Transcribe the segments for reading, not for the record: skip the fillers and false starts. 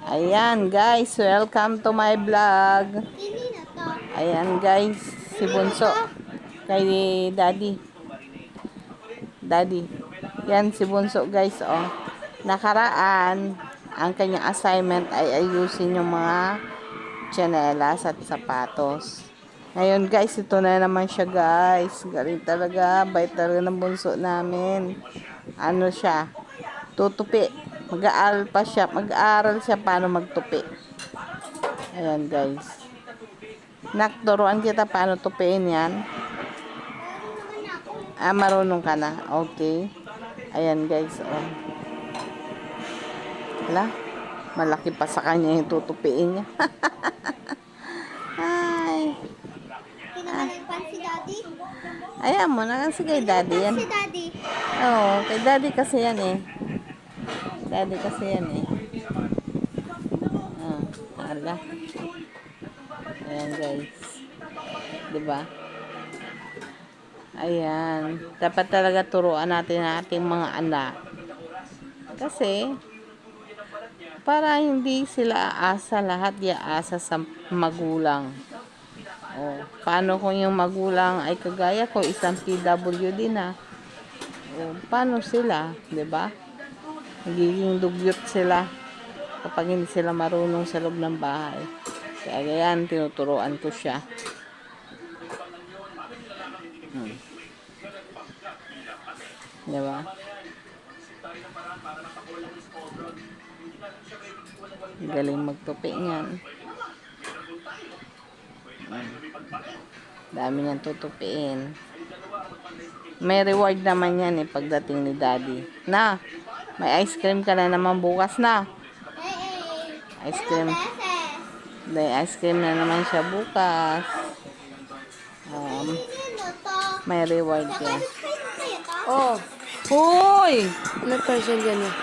Ayan guys, welcome to my vlog. Ayan guys, si Bunso kay Daddy. Yan si Bunso guys, oh. Nakaraan, ang kanyang assignment ay ayusin yung mga tsinelas at sapatos. Ngayon guys, ito na naman siya guys. Galing talaga, bait talaga ng Bunso namin. Ano siya? Tutupi. Mag-aaral siya paano magtupi. Ayan guys. Nakturuan kita paano tupiin yan. Marunong ka na. Okay. Ayan guys. Oh. Wala. Malaki pa sa kanya yung tutupiin niya. Ay. Pinamalipan si Daddy? Ayan mo. Nakansi kay Daddy yan. Si Daddy? Oo. Kay Daddy kasi yan eh. Daddy kasi yan eh. Ala. Ayan guys. Diba? Ayan. Dapat talaga turuan natin ang ating mga anak. Kasi, para hindi sila aasa, lahat iaasa sa magulang. O, paano kung yung magulang ay kagaya ko, isang PWD na? O, paano sila? Diba? Nagiging dugyot sila kapag hindi sila marunong sa loob ng bahay. Kaya yan, tinuturuan ko siya. Diba? Galing magtupi niyan. Dami niyang tutupiin. May reward naman yan eh pagdating ni Daddy. Na, may ice cream ka na naman bukas na. Ice cream. May ice cream na naman siya bukas. May reward yan. Oh. Hoy! Ano person yan eh?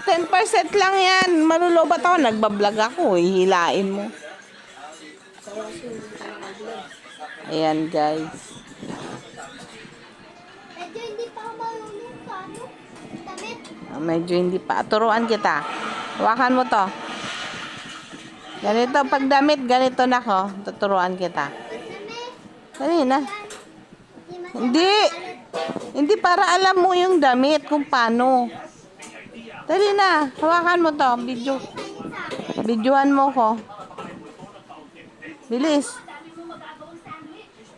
10% lang yan. Malulobat ako. Nagbablog ako. Hihilain mo. Ayan guys. Medyo hindi pa ako marunong sa ano? Damit? Medyo hindi pa. Turuan kita. Hawakan mo to. Ganito. Pag damit, ganito na ko. Tuturuan kita. Dali na. Hindi. Hindi para alam mo yung damit kung paano. Dali na. Hawakan mo to. Videohan mo ko. Bilis.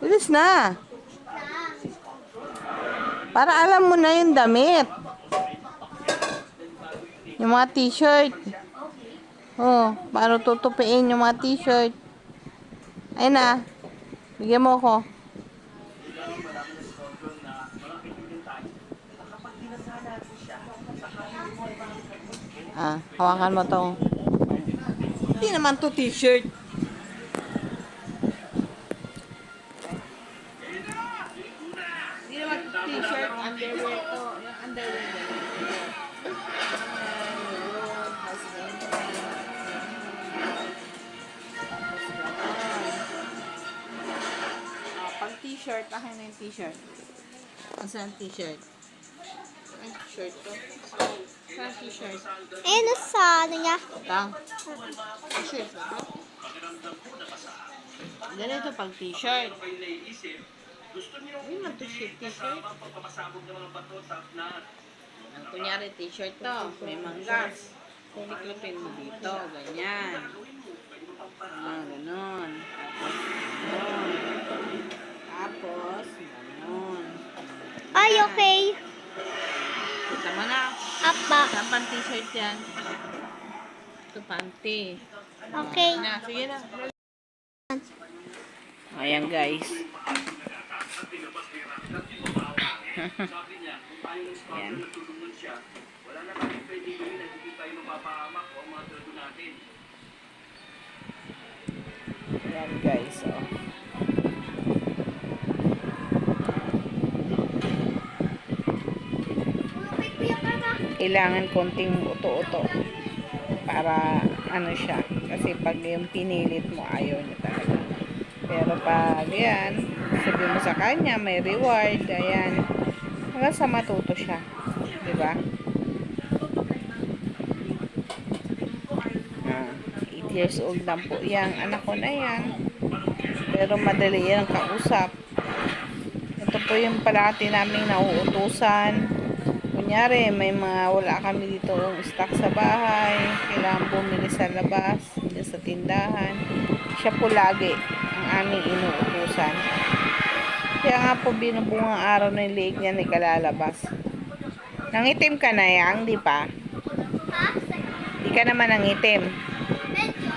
Bilis na. Para alam mo na yung damit. Yung mga t-shirt. Oh, paano tutupiin yung mga t-shirt. Ayun na. Bigyan mo ko. Hawakan mo to. Hindi naman to t-shirt. Hindi naman t-shirt, underwear to. Yung underwear na. Pag t-shirt, akin na yung t-shirt. Saan t-shirt? Ay, t-shirt to. Saan t-shirt? Ayun sa ano niya? Tang. T-shirt ba? Ganito pag t-shirt. Hindi man t-shirt. Kunyari t-shirt to. May manggas. Kuliklupin mo dito. Ganyan. Ganon. Tapos, ganon. Ay, okay. Kita mo na. Apa. Saan pang t-shirt yan? Ito panty. Okay. Na, sige na. Ayan guys. Ayan. Ayan guys. Oh. Kailangan konting uto-uto para ano siya. Kasi pag yung pinilit mo, ayaw niya talaga. Pero pag yan, sabi mo sa kanya, may reward, ayan. Hanggang sa matuto siya. Diba? years old lang po yan. Anak ko na yan. Pero madali yan ang kausap. Ito po yung parati namin nauutusan. Kunyari, may mga wala kami dito stock sa bahay. Kailangan bumili sa labas, sa tindahan. Siya po lagi ang aming inuutusan. Kaya nga po binubungang araw ng liig niya ni kalalabas. Nangitim ka na yang, di pa? Ha? Di ka naman nangitim. Medyo.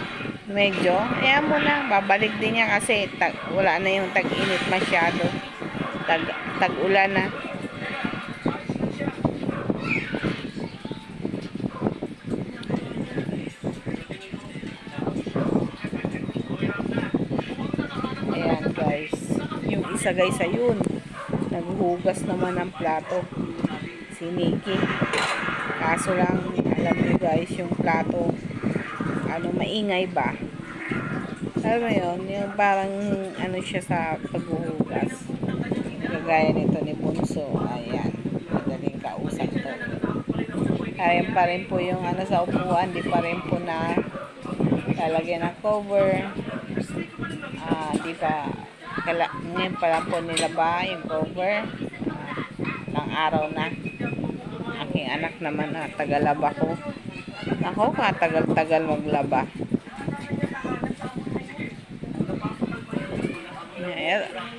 Medyo. Ayan mo na. Babalik din niya kasi wala na yung tag-init masyado. Tag-ulan na. Ayan guys. Yung isa guys ayun. Naghuhugas naman ng plato. Si Nikki. Kaso lang, alam niyo guys, yung plato, maingay ba? Alam mo yun, yung parang, siya sa paghuhugas. Kagaya nito ni Bunso. Ayan. Madaling kausap to. Ayan pa rin po yung, sa upuan, di pa rin po na lalagyan ng cover. Di pa, ngayon pa lang po nilaba yung cover. Ilang araw na. Aking anak naman tagalaba ko. Ako tagal-tagal maglaba.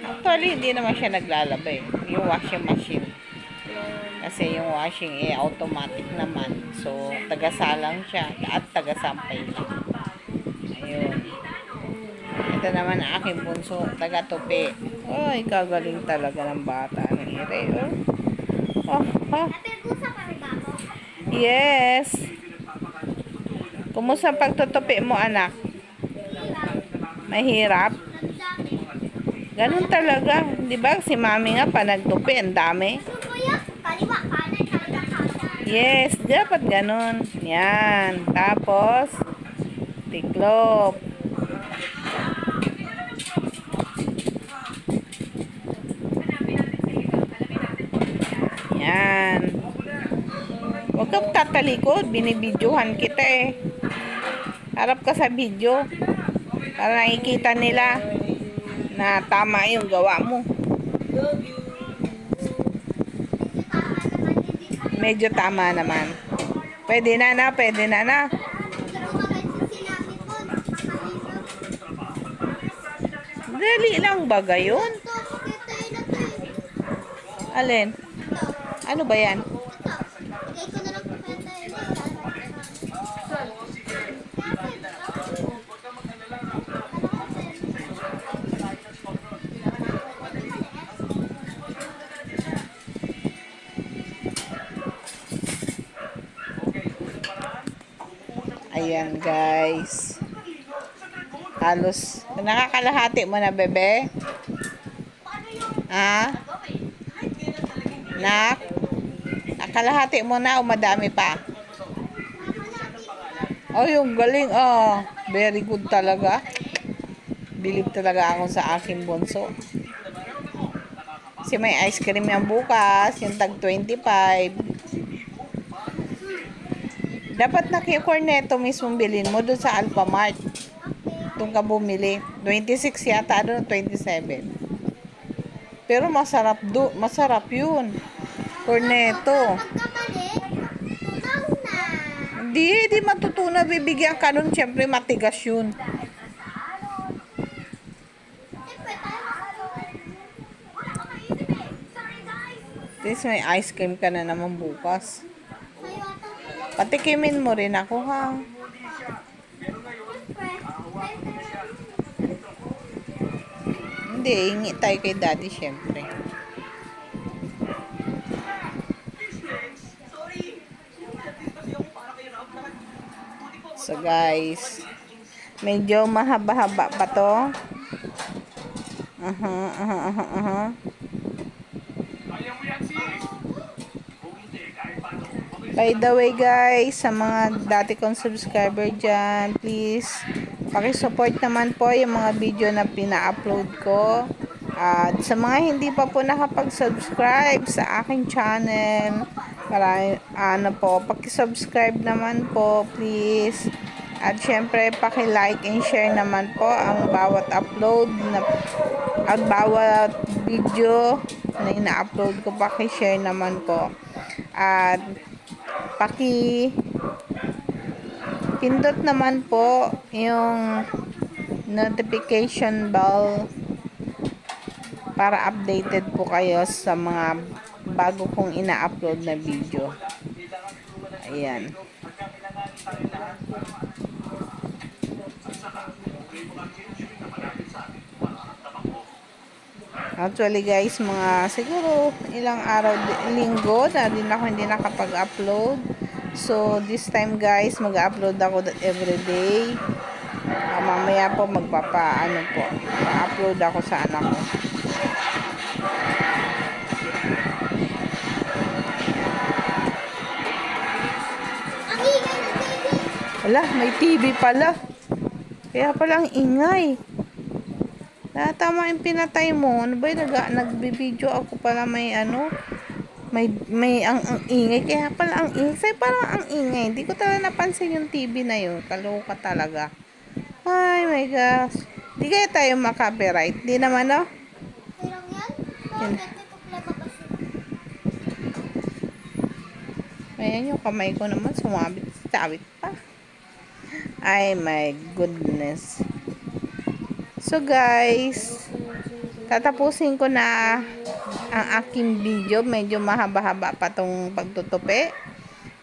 Actually, hindi naman siya naglalaba eh. Yung washing machine. Kasi yung washing automatic naman. So, tagasalang siya at tagasampay lang. Ayun. Ito naman ang aking bunso, taga-tupi. Ay, kagaling talaga ng bata ng ire. Oh. Napegusa pa rin ba ako? Yes. Kumusta pagtutupi mo, anak? Mahirap? Nagdami. Ganun talaga. Di ba si mami nga pa nagtupi, ang dami. Ano po yun? Kaliwa, kanan, kaliwa, kanan. Yes, dapat ganun. Yan. Tapos, tiklop. Yan. Huwag kang tatalikod. Binibidyohan kita eh. Harap ka sa video. Para nakikita nila na tama yung gawa mo. Medyo tama naman. Pwede na na, pwede na na. Dali lang ba gayon? Alin? Ano ba yan? Ayan guys. Halos nakakalahati mo na, bebe? Ha? Nak? Nakalahati mo na o madami pa? Oh, yung galing. Oh, very good talaga. Believe talaga ako sa aking bunso. Kasi may ice cream yan bukas. Yung tag 25. Dapat na kay Cornetto mismo bilhin mo doon sa Alphamart. Doon ka bumili. 26 yata. Doon 27. Pero masarap yun. Cornetto. Di matutunan. Bibigyan ka nun. Siyempre matigas yun. This may ice cream ka na naman bukas. Patikimin mo rin ako, ha? Hindi, hingi tayo kay daddy, syempre. So, guys, medyo mahaba-haba pa to. By the way guys, sa mga dati kong subscriber dyan, please, pakisupport naman po yung mga video na pina-upload ko. At sa mga hindi pa po nakapag-subscribe sa aking channel, pakisubscribe naman po, please. At syempre, paki-like and share naman po ang bawat upload na ang bawat video na ina-upload ko, paki-share naman po. At pindot naman po yung notification bell para updated po kayo sa mga bago kong ina-upload na video. Ayan. Actually guys, mga siguro ilang araw, linggo na din ako hindi nakapag-upload. So this time guys, mag-upload ako everyday. Mamaya po pa-upload ako sa anak ko. Ang ingay ng baby. Wala, may TV pala. Kaya palang ingay. Tama yung pinatay mo. Ano ba yun? Nagbibideo ako pala may ang ingay. Kaya pala ang ingay. Sa'yo parang ang ingay. Hindi ko talaga napansin yung TV na yun. Kaloka talaga. Ay my gosh. Di kaya tayo makapiright. Di naman, no? Okay lang yan? Yan. Bakit? May problema kasi. Ayan yung kamay ko naman. Sumabit pa. Ay my goodness. So guys, tatapusin ko na ang aking video. Medyo mahaba-haba pa tong pagtutupi.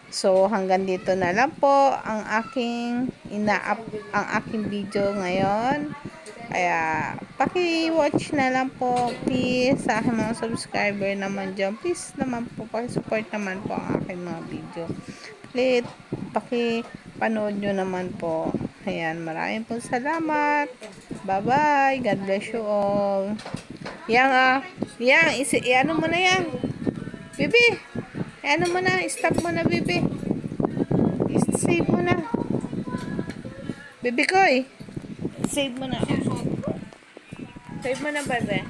So hanggang dito na lang po ang aking video ngayon. Kaya paki-watch na lang po please sa aking mga subscriber naman dyan. Please naman po paki-support naman po ang aking mga video. Please paki-panood nyo naman po. Ayan, maraming po salamat. Bye-bye. God bless you all. Ano mo na yan. Bibi. Ano mo na. Stop mo na, Bibi. Save mo na. Bibi Koy. Save mo na. Save mo na, bebe.